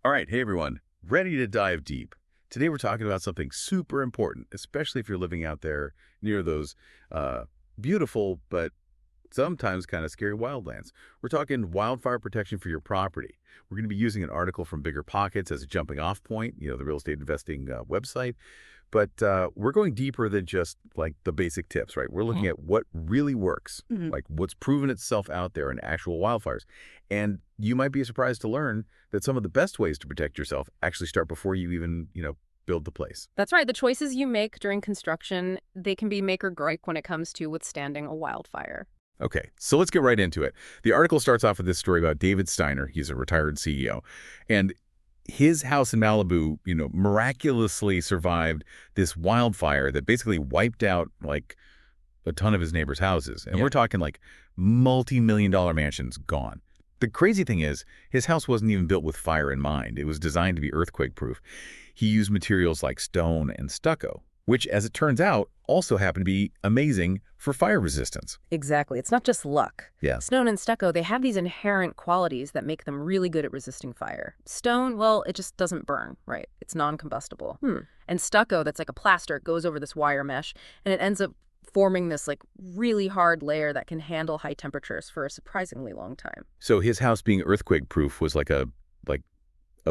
All right, hey everyone, ready to dive deep. Today we're talking about something super important, especially if you're living out there near those uh, beautiful but sometimes kind of scary wildlands. We're talking wildfire protection for your property. We're going to be using an article from Bigger Pockets as a jumping off point, the real estate investing website. But we're going deeper than just like the basic tips, right? We're looking Mhm. at what really works, Mhm. like what's proven itself out there in actual wildfires. And you might be surprised to learn that some of the best ways to protect yourself actually start before you even, build the place. That's right. The choices you make during construction, they can be make or break when it comes to withstanding a wildfire. Okay, so let's get right into it. The article starts off with this story about David Steiner. He's a retired CEO. And his house in Malibu, miraculously survived this wildfire that basically wiped out like a ton of his neighbors' houses. And we're talking like multi-million dollar mansions gone. The crazy thing is, his house wasn't even built with fire in mind. It was designed to be earthquake-proof. He used materials like stone and stucco, which, as it turns out, also happen to be amazing for fire resistance. Exactly. It's not just luck. Yeah. Stone and stucco, they have these inherent qualities that make them really good at resisting fire. Stone, well, it just doesn't burn, right? It's non-combustible. And stucco, that's like a plaster, it goes over this wire mesh, and it ends up forming this like really hard layer that can handle high temperatures for a surprisingly long time. So his house being earthquake-proof was like a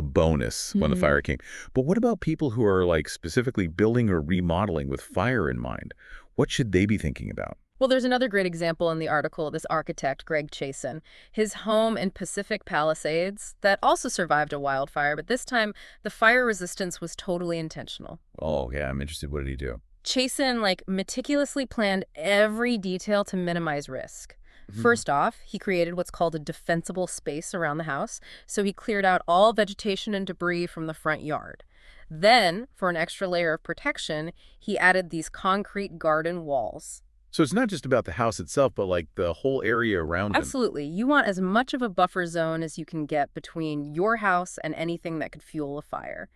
bonus when the fire came. But what about people who are like specifically building or remodeling with fire in mind? What should they be thinking about? Well, there's another great example in the article, this architect, Greg Chasin. His home in Pacific Palisades that also survived a wildfire, but this time the fire resistance was totally intentional. Oh, yeah, I'm interested. What did he do? Chasin, like, meticulously planned every detail to minimize risk. First off, he created what's called a defensible space around the house, so he cleared out all vegetation and debris from the front yard. Then, for an extra layer of protection, he added these concrete garden walls. So it's not just about the house itself, but like the whole area around him. Absolutely. You want as much of a buffer zone as you can get between your house and anything that could fuel a fire.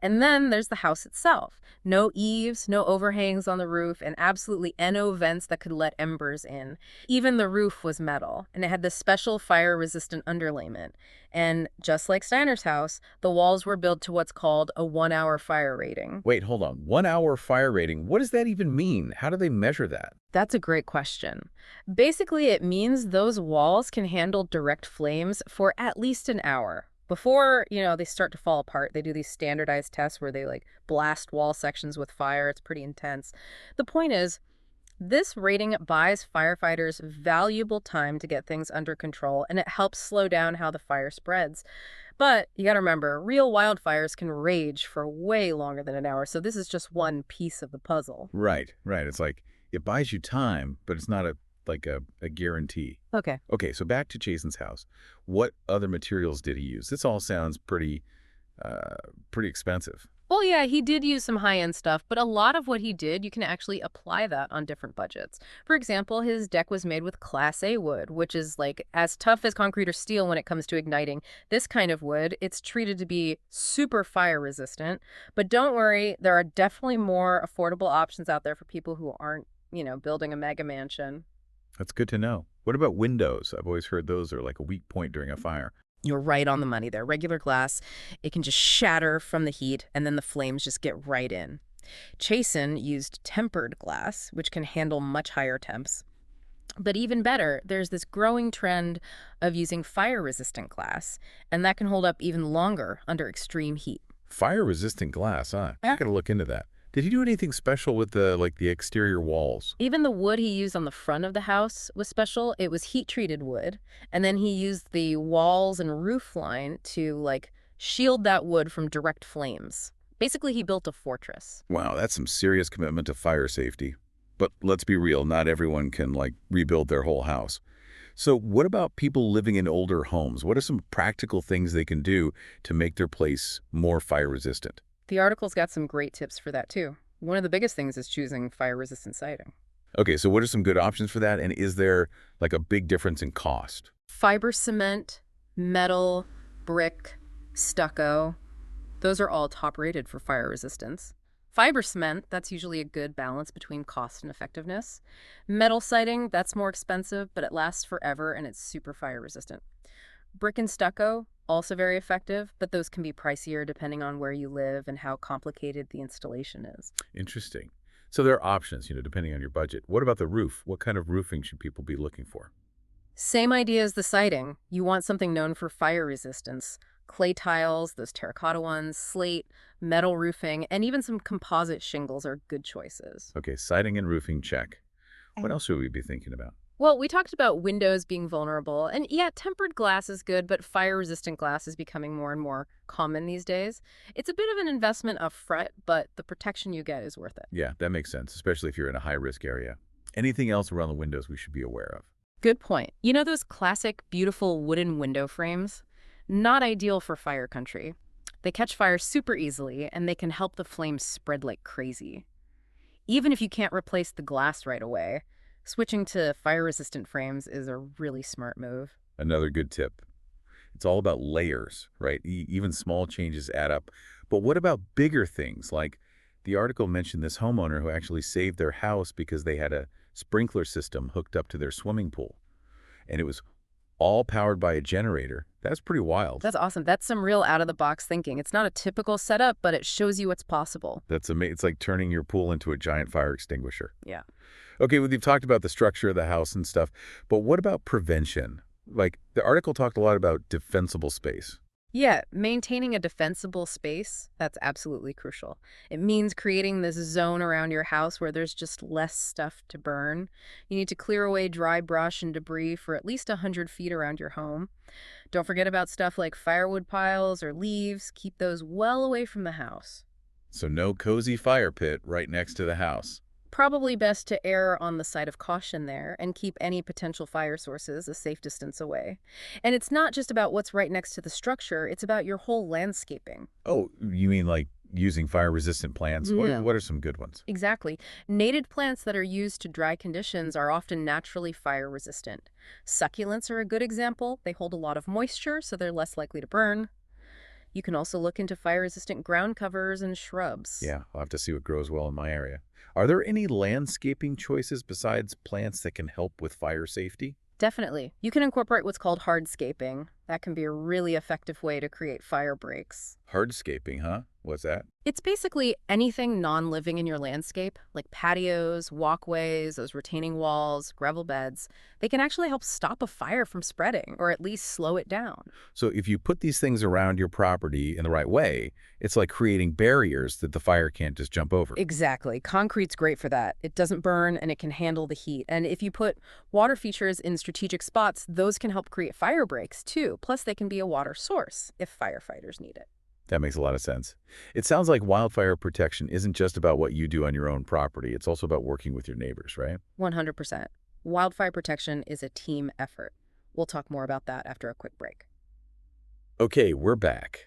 And then there's the house itself. No eaves, no overhangs on the roof, and absolutely no vents that could let embers in. Even the roof was metal, and it had this special fire-resistant underlayment. And just like Steiner's house, the walls were built to what's called a 1-hour fire rating. Wait, hold on. 1 hour fire rating. What does that even mean? How do they measure that? That's a great question. Basically, it means those walls can handle direct flames for at least an hour. Before, they start to fall apart, they do these standardized tests where they like blast wall sections with fire. It's pretty intense. The point is, this rating buys firefighters valuable time to get things under control, and it helps slow down how the fire spreads. But you got to remember, real wildfires can rage for way longer than an hour, so this is just one piece of the puzzle. Right, right. It's like it buys you time, but it's not a guarantee. Okay. Okay, so back to Jason's house. What other materials did he use? This all sounds pretty expensive. Well, yeah, he did use some high-end stuff, but a lot of what he did, you can actually apply that on different budgets. For example, his deck was made with Class A wood, which is like as tough as concrete or steel when it comes to igniting. This kind of wood, it's treated to be super fire resistant. But don't worry, there are definitely more affordable options out there for people who aren't, building a mega mansion. That's good to know. What about windows? I've always heard those are like a weak point during a fire. You're right on the money there. Regular glass, it can just shatter from the heat, and then the flames just get right in. Chasen used tempered glass, which can handle much higher temps. But even better, there's this growing trend of using fire-resistant glass, and that can hold up even longer under extreme heat. Fire-resistant glass, huh? I gotta look into that. Did he do anything special with the exterior walls? Even the wood he used on the front of the house was special. It was heat-treated wood, and then he used the walls and roof line to, like, shield that wood from direct flames. Basically, he built a fortress. Wow, that's some serious commitment to fire safety. But let's be real, not everyone can like rebuild their whole house. So what about people living in older homes? What are some practical things they can do to make their place more fire resistant? The article's got some great tips for that, too. One of the biggest things is choosing fire-resistant siding. Okay, so what are some good options for that? And is there like a big difference in cost? Fiber cement, metal, brick, stucco, those are all top-rated for fire resistance. Fiber cement, that's usually a good balance between cost and effectiveness. Metal siding, that's more expensive, but it lasts forever and it's super fire resistant. Brick and stucco, also very effective, but those can be pricier depending on where you live and how complicated the installation is. Interesting. So there are options, depending on your budget. What about the roof? What kind of roofing should people be looking for? Same idea as the siding. You want something known for fire resistance. Clay tiles, those terracotta ones, slate, metal roofing, and even some composite shingles are good choices. Okay, siding and roofing, check. What else should we be thinking about? Well, we talked about windows being vulnerable, and yeah, tempered glass is good, but fire-resistant glass is becoming more and more common these days. It's a bit of an investment up front, but the protection you get is worth it. Yeah, that makes sense, especially if you're in a high-risk area. Anything else around the windows we should be aware of? Good point. You know those classic, beautiful wooden window frames? Not ideal for fire country. They catch fire super easily, and they can help the flames spread like crazy. Even if you can't replace the glass right away, switching to fire-resistant frames is a really smart move. Another good tip. It's all about layers, right? Even small changes add up. But what about bigger things? Like the article mentioned this homeowner who actually saved their house because they had a sprinkler system hooked up to their swimming pool. And it was all powered by a generator. That's pretty wild. That's awesome. That's some real out-of-the-box thinking. It's not a typical setup, but it shows you what's possible. That's amazing. It's like turning your pool into a giant fire extinguisher. Yeah. Okay, well, you've talked about the structure of the house and stuff, but what about prevention? Like, the article talked a lot about defensible space. Yeah, maintaining a defensible space, that's absolutely crucial. It means creating this zone around your house where there's just less stuff to burn. You need to clear away dry brush and debris for at least 100 feet around your home. Don't forget about stuff like firewood piles or leaves. Keep those well away from the house. So no cozy fire pit right next to the house. Probably best to err on the side of caution there and keep any potential fire sources a safe distance away. And it's not just about what's right next to the structure, it's about your whole landscaping. Oh, you mean like using fire-resistant plants? Yeah. What are some good ones? Exactly. Native plants that are used to dry conditions are often naturally fire resistant. Succulents are a good example. They hold a lot of moisture, so they're less likely to burn. You can also look into fire-resistant ground covers and shrubs. Yeah, I'll have to see what grows well in my area. Are there any landscaping choices besides plants that can help with fire safety? Definitely. You can incorporate what's called hardscaping. That can be a really effective way to create fire breaks. Hardscaping, huh? What's that? It's basically anything non-living in your landscape, like patios, walkways, those retaining walls, gravel beds. They can actually help stop a fire from spreading, or at least slow it down. So if you put these things around your property in the right way, it's like creating barriers that the fire can't just jump over. Exactly. Concrete's great for that. It doesn't burn and it can handle the heat. And if you put water features in strategic spots, those can help create fire breaks too. Plus, they can be a water source if firefighters need it. That makes a lot of sense. It sounds like wildfire protection isn't just about what you do on your own property. It's also about working with your neighbors, right? 100%. Wildfire protection is a team effort. We'll talk more about that after a quick break. Okay, we're back,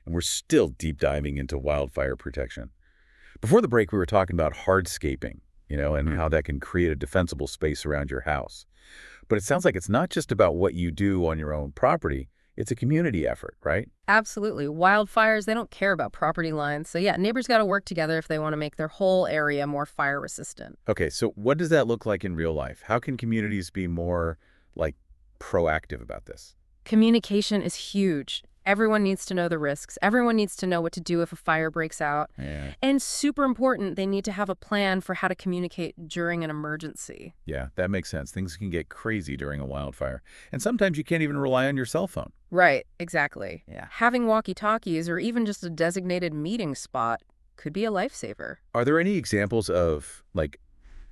and we're still deep diving into wildfire protection. Before the break, we were talking about hardscaping, and how that can create a defensible space around your house. But it sounds like it's not just about what you do on your own property. It's a community effort, right? Absolutely. Wildfires, they don't care about property lines. So yeah, neighbors got to work together if they want to make their whole area more fire resistant. Okay, so what does that look like in real life? How can communities be more, proactive about this? Communication is huge. Everyone needs to know the risks. Everyone needs to know what to do if a fire breaks out. Yeah. And super important, they need to have a plan for how to communicate during an emergency. Yeah, that makes sense. Things can get crazy during a wildfire. And sometimes you can't even rely on your cell phone. Right, exactly. Yeah. Having walkie-talkies or even just a designated meeting spot could be a lifesaver. Are there any examples of,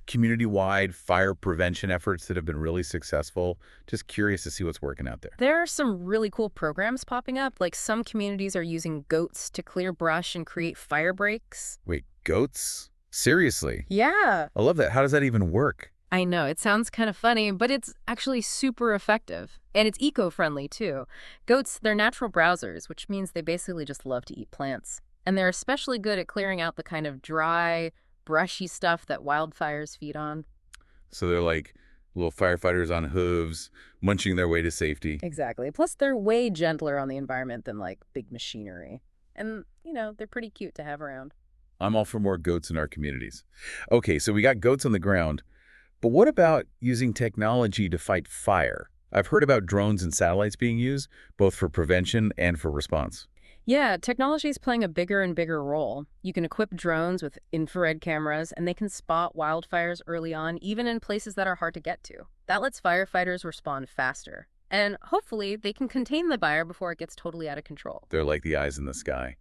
community-wide fire prevention efforts that have been really successful? Just curious to see what's working out there. There are some really cool programs popping up, like some communities are using goats to clear brush and create fire breaks. Wait, goats? Seriously? Yeah. I love that. How does that even work? I know, it sounds kind of funny, but it's actually super effective. And it's eco-friendly, too. Goats, they're natural browsers, which means they basically just love to eat plants. And they're especially good at clearing out the kind of dry, brushy stuff that wildfires feed on. So they're like little firefighters on hooves, munching their way to safety. Exactly. Plus, they're way gentler on the environment than, big machinery. And, they're pretty cute to have around. I'm all for more goats in our communities. Okay, so we got goats on the ground, but what about using technology to fight fire? I've heard about drones and satellites being used, both for prevention and for response. Yeah, technology is playing a bigger and bigger role. You can equip drones with infrared cameras, and they can spot wildfires early on, even in places that are hard to get to. That lets firefighters respond faster. And hopefully, they can contain the fire before it gets totally out of control. They're like the eyes in the sky.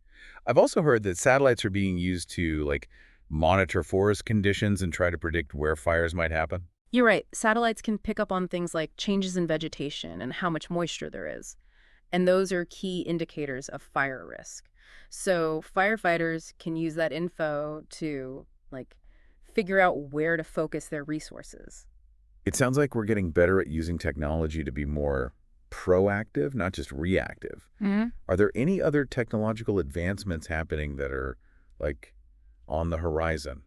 I've also heard that satellites are being used to, monitor forest conditions and try to predict where fires might happen. You're right, satellites can pick up on things like changes in vegetation and how much moisture there is. And those are key indicators of fire risk. So firefighters can use that info to, like, figure out where to focus their resources. It sounds like we're getting better at using technology to be more proactive, not just reactive. Hmm. Are there any other technological advancements happening that are, like, on the horizon?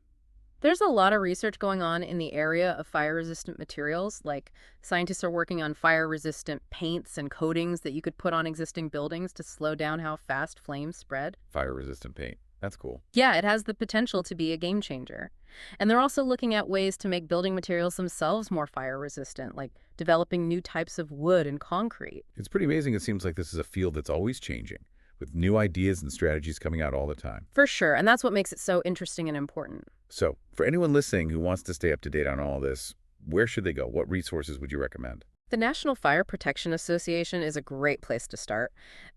There's a lot of research going on in the area of fire-resistant materials, like scientists are working on fire-resistant paints and coatings that you could put on existing buildings to slow down how fast flames spread. Fire-resistant paint. That's cool. Yeah, it has the potential to be a game changer. And they're also looking at ways to make building materials themselves more fire-resistant, like developing new types of wood and concrete. It's pretty amazing. It seems like this is a field that's always changing, with new ideas and strategies coming out all the time. For sure, and that's what makes it so interesting and important. So, for anyone listening who wants to stay up to date on all this, where should they go? What resources would you recommend? The National Fire Protection Association is a great place to start.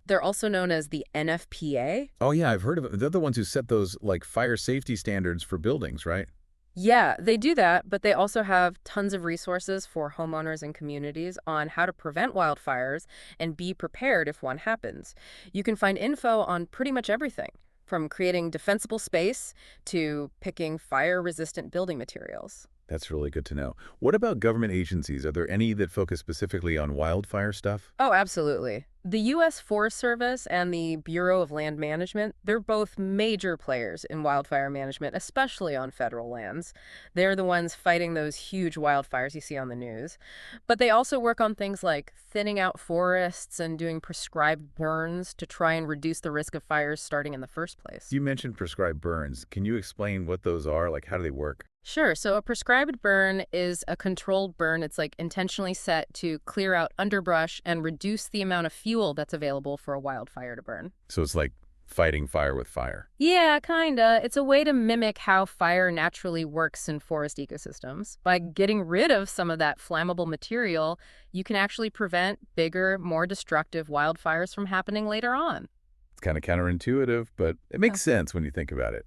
They're also known as the NFPA. Oh, yeah, I've heard of it. They're the ones who set those, fire safety standards for buildings, right? Yeah, they do that, but they also have tons of resources for homeowners and communities on how to prevent wildfires and be prepared if one happens. You can find info on pretty much everything, from creating defensible space to picking fire-resistant building materials. That's really good to know. What about government agencies? Are there any that focus specifically on wildfire stuff? Oh, absolutely. The U.S. Forest Service and the Bureau of Land Management, they're both major players in wildfire management, especially on federal lands. They're the ones fighting those huge wildfires you see on the news. But they also work on things like thinning out forests and doing prescribed burns to try and reduce the risk of fires starting in the first place. You mentioned prescribed burns. Can you explain what those are? How do they work? Sure. So a prescribed burn is a controlled burn. It's like intentionally set to clear out underbrush and reduce the amount of fuel that's available for a wildfire to burn. So it's like fighting fire with fire. Yeah, kinda. It's a way to mimic how fire naturally works in forest ecosystems. By getting rid of some of that flammable material, you can actually prevent bigger, more destructive wildfires from happening later on. It's kind of counterintuitive, but it makes sense when you think about it.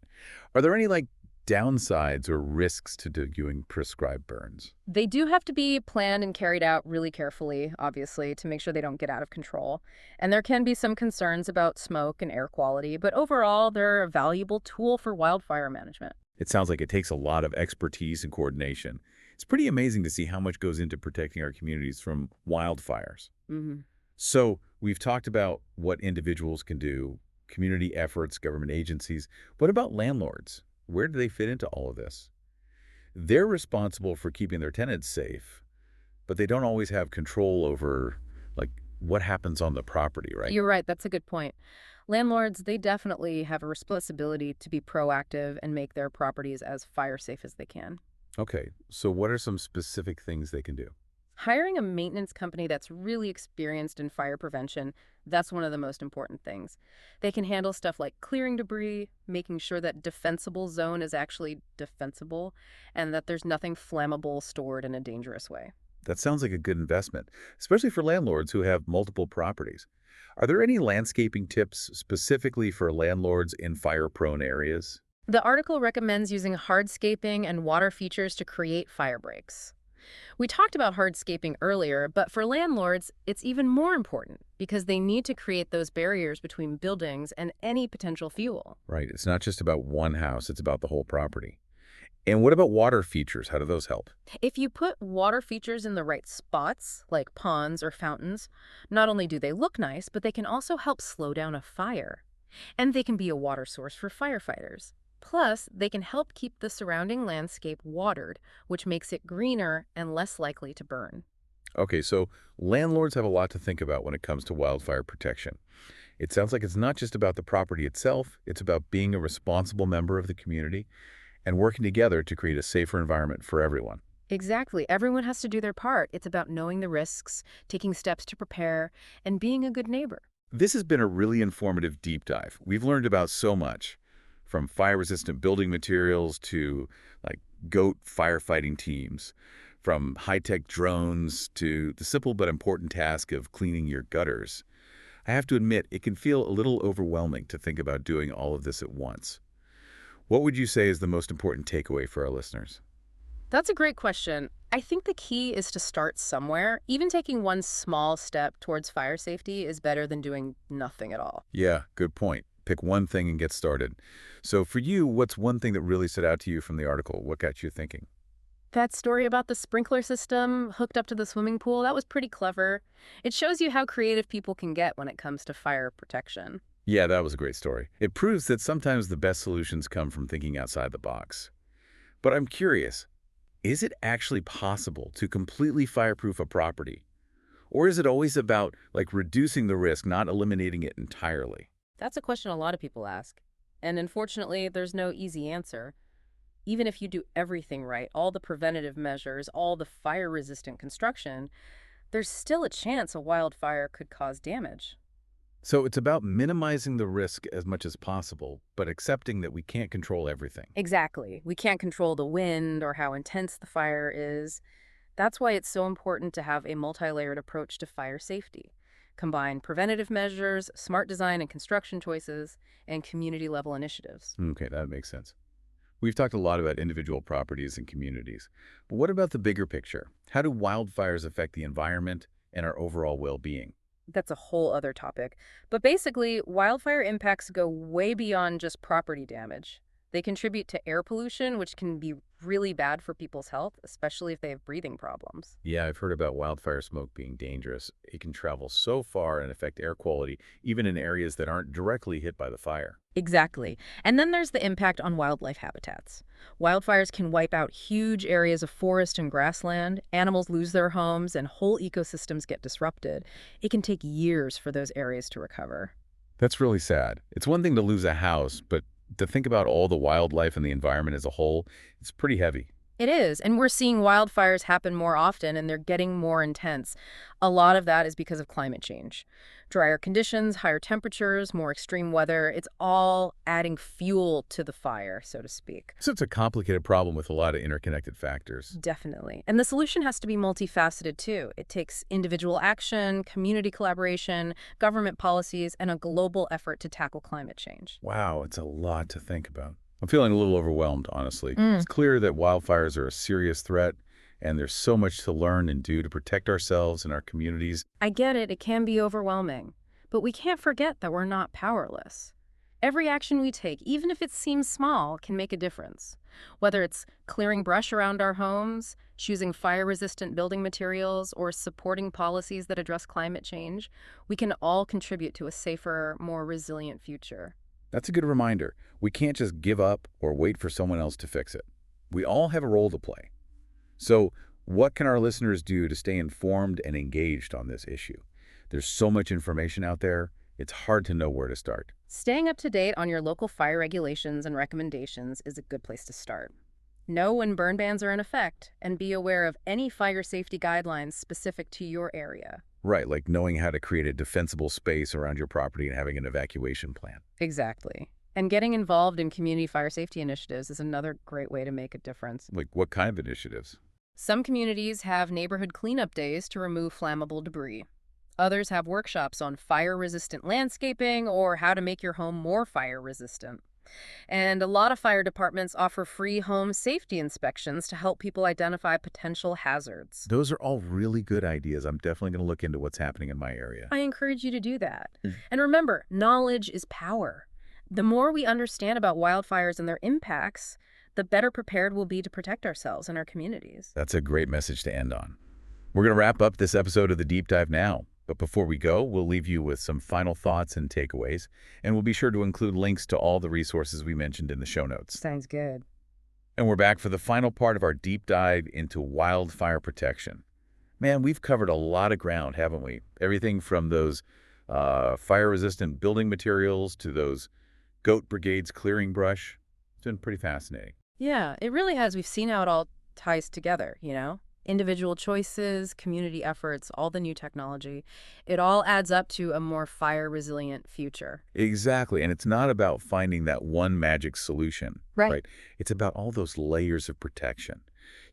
Are there any, downsides or risks to doing prescribed burns? They do have to be planned and carried out really carefully, obviously, to make sure they don't get out of control. And there can be some concerns about smoke and air quality, but overall, they're a valuable tool for wildfire management. It sounds like it takes a lot of expertise and coordination. It's pretty amazing to see how much goes into protecting our communities from wildfires. Hmm. So we've talked about what individuals can do, community efforts, government agencies. What about landlords? Where do they fit into all of this? They're responsible for keeping their tenants safe, but they don't always have control over, what happens on the property, right? You're right, that's a good point. Landlords, they definitely have a responsibility to be proactive and make their properties as fire safe as they can. Okay, so what are some specific things they can do? Hiring a maintenance company that's really experienced in fire prevention, that's one of the most important things. They can handle stuff like clearing debris, making sure that defensible zone is actually defensible, and that there's nothing flammable stored in a dangerous way. That sounds like a good investment, especially for landlords who have multiple properties. Are there any landscaping tips specifically for landlords in fire-prone areas? The article recommends using hardscaping and water features to create fire breaks. We talked about hardscaping earlier, but for landlords, it's even more important because they need to create those barriers between buildings and any potential fuel. Right, it's not just about one house, it's about the whole property. And what about water features? How do those help? If you put water features in the right spots, like ponds or fountains, not only do they look nice, but they can also help slow down a fire. And they can be a water source for firefighters. Plus, they can help keep the surrounding landscape watered, which makes it greener and less likely to burn. Okay, so landlords have a lot to think about when it comes to wildfire protection. It sounds like it's not just about the property itself, it's about being a responsible member of the community and working together to create a safer environment for everyone. Exactly. Everyone has to do their part. It's about knowing the risks, taking steps to prepare, and being a good neighbor. This has been a really informative deep dive. We've learned about so much, from fire-resistant building materials to like goat firefighting teams, from high-tech drones to the simple but important task of cleaning your gutters. I have to admit, it can feel a little overwhelming to think about doing all of this at once. What would you say is the most important takeaway for our listeners? That's a great question. I think the key is to start somewhere. Even taking one small step towards fire safety is better than doing nothing at all. Yeah, good point. Pick one thing and get started. So for you, what's one thing that really stood out to you from the article? What got you thinking? That story about the sprinkler system hooked up to the swimming pool, that was pretty clever. It shows you how creative people can get when it comes to fire protection. Yeah, that was a great story. It proves that sometimes the best solutions come from thinking outside the box. But I'm curious, is it actually possible to completely fireproof a property? Or is it always about like reducing the risk, not eliminating it entirely? That's a question a lot of people ask. And unfortunately, there's no easy answer. Even if you do everything right, all the preventative measures, all the fire-resistant construction, there's still a chance a wildfire could cause damage. So it's about minimizing the risk as much as possible, but accepting that we can't control everything. Exactly. We can't control the wind or how intense the fire is. That's why it's so important to have a multi-layered approach to fire safety. Combine preventative measures, smart design and construction choices, and community-level initiatives. Okay, that makes sense. We've talked a lot about individual properties and communities, but what about the bigger picture? How do wildfires affect the environment and our overall well-being? That's a whole other topic. But basically, wildfire impacts go way beyond just property damage. They contribute to air pollution, which can be really bad for people's health, especially if they have breathing problems. Yeah, I've heard about wildfire smoke being dangerous. It can travel so far and affect air quality, even in areas that aren't directly hit by the fire. Exactly. And then there's the impact on wildlife habitats. Wildfires can wipe out huge areas of forest and grassland, animals lose their homes, and whole ecosystems get disrupted. It can take years for those areas to recover. That's really sad. It's one thing to lose a house, but to think about all the wildlife and the environment as a whole, it's pretty heavy. It is, and we're seeing wildfires happen more often and they're getting more intense. A lot of that is because of climate change. Drier conditions, higher temperatures, more extreme weather, it's all adding fuel to the fire, so to speak. So it's a complicated problem with a lot of interconnected factors. Definitely. And the solution has to be multifaceted too. It takes individual action, community collaboration, government policies, and a global effort to tackle climate change. Wow, it's a lot to think about. I'm feeling a little overwhelmed, honestly. It's clear that wildfires are a serious threat, and there's so much to learn and do to protect ourselves and our communities. I get it, it can be overwhelming. But we can't forget that we're not powerless. Every action we take, even if it seems small, can make a difference. Whether it's clearing brush around our homes, choosing fire-resistant building materials, or supporting policies that address climate change, we can all contribute to a safer, more resilient future. That's a good reminder. We can't just give up or wait for someone else to fix it. We all have a role to play. So, what can our listeners do to stay informed and engaged on this issue? There's so much information out there, it's hard to know where to start. Staying up to date on your local fire regulations and recommendations is a good place to start. Know when burn bans are in effect, and be aware of any fire safety guidelines specific to your area. Right, like knowing how to create a defensible space around your property and having an evacuation plan. Exactly. And getting involved in community fire safety initiatives is another great way to make a difference. Like what kind of initiatives? Some communities have neighborhood cleanup days to remove flammable debris. Others have workshops on fire-resistant landscaping or how to make your home more fire-resistant. And a lot of fire departments offer free home safety inspections to help people identify potential hazards. Those are all really good ideas. I'm definitely going to look into what's happening in my area. I encourage you to do that. And remember, knowledge is power. The more we understand about wildfires and their impacts, the better prepared we'll be to protect ourselves and our communities. That's a great message to end on. We're going to wrap up this episode of The Deep Dive now. But before we go, we'll leave you with some final thoughts and takeaways, and we'll be sure to include links to all the resources we mentioned in the show notes. Sounds good. And we're back for the final part of our deep dive into wildfire protection. Man, we've covered a lot of ground, haven't we? Everything from those fire-resistant building materials to those goat brigades clearing brush. It's been pretty fascinating. Yeah, it really has. We've seen how it all ties together, you know? Individual choices, community efforts, all the new technology. It all adds up to a more fire-resilient future. Exactly. And it's not about finding that one magic solution, Right. right? It's about all those layers of protection.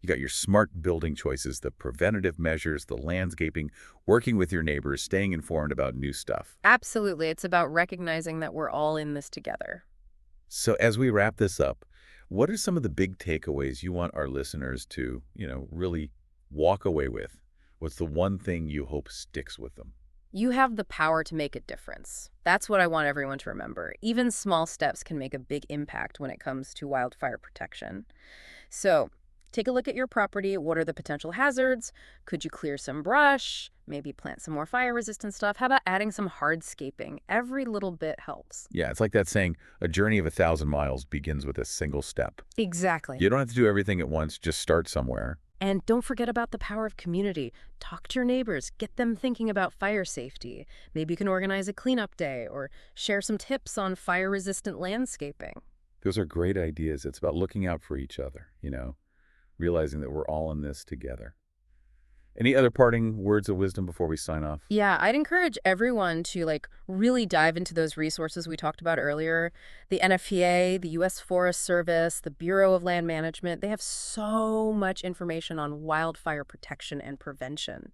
You got your smart building choices, the preventative measures, the landscaping, working with your neighbors, staying informed about new stuff. Absolutely. It's about recognizing that we're all in this together. So as we wrap this up, what are some of the big takeaways you want our listeners to, really walk away with? What's the one thing you hope sticks with them? You have the power to make a difference. That's what I want everyone to remember. Even small steps can make a big impact when it comes to wildfire protection. So, take a look at your property. What are the potential hazards? Could you clear some brush? Maybe plant some more fire-resistant stuff? How about adding some hardscaping? Every little bit helps. Yeah, it's like that saying, a journey of 1,000 miles begins with a single step. Exactly. You don't have to do everything at once, just start somewhere. And don't forget about the power of community. Talk to your neighbors, get them thinking about fire safety. Maybe you can organize a cleanup day or share some tips on fire-resistant landscaping. Those are great ideas. It's about looking out for each other, realizing that we're all in this together. Any other parting words of wisdom before we sign off? Yeah, I'd encourage everyone to really dive into those resources we talked about earlier. The NFPA, the US Forest Service, the Bureau of Land Management, they have so much information on wildfire protection and prevention.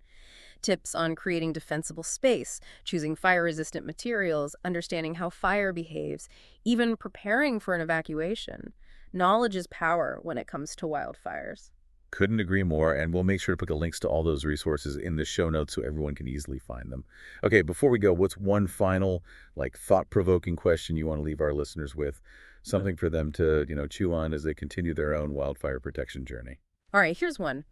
Tips on creating defensible space, choosing fire-resistant materials, understanding how fire behaves, even preparing for an evacuation. Knowledge is power when it comes to wildfires. Couldn't agree more, and we'll make sure to put the links to all those resources in the show notes so everyone can easily find them. Okay, before we go, what's one final, thought-provoking question you want to leave our listeners with? Something for them to, chew on as they continue their own wildfire protection journey. All right, here's one.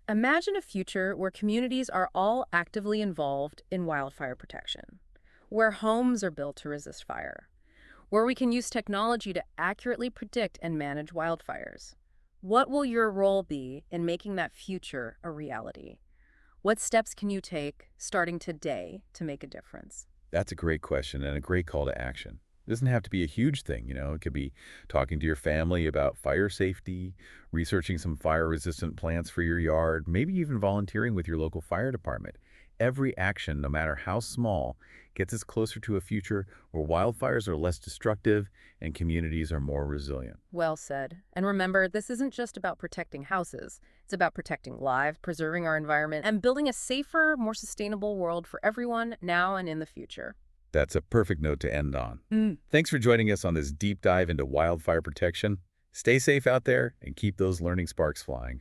Imagine a future where communities are all actively involved in wildfire protection, where homes are built to resist fire, where we can use technology to accurately predict and manage wildfires. What will your role be in making that future a reality? What steps can you take starting today to make a difference? That's a great question and a great call to action. It doesn't have to be a huge thing, It could be talking to your family about fire safety, researching some fire-resistant plants for your yard, maybe even volunteering with your local fire department. Every action, no matter how small, gets us closer to a future where wildfires are less destructive and communities are more resilient. Well said. And remember, this isn't just about protecting houses. It's about protecting lives, preserving our environment, and building a safer, more sustainable world for everyone now and in the future. That's a perfect note to end on. Thanks for joining us on this deep dive into wildfire protection. Stay safe out there and keep those learning sparks flying.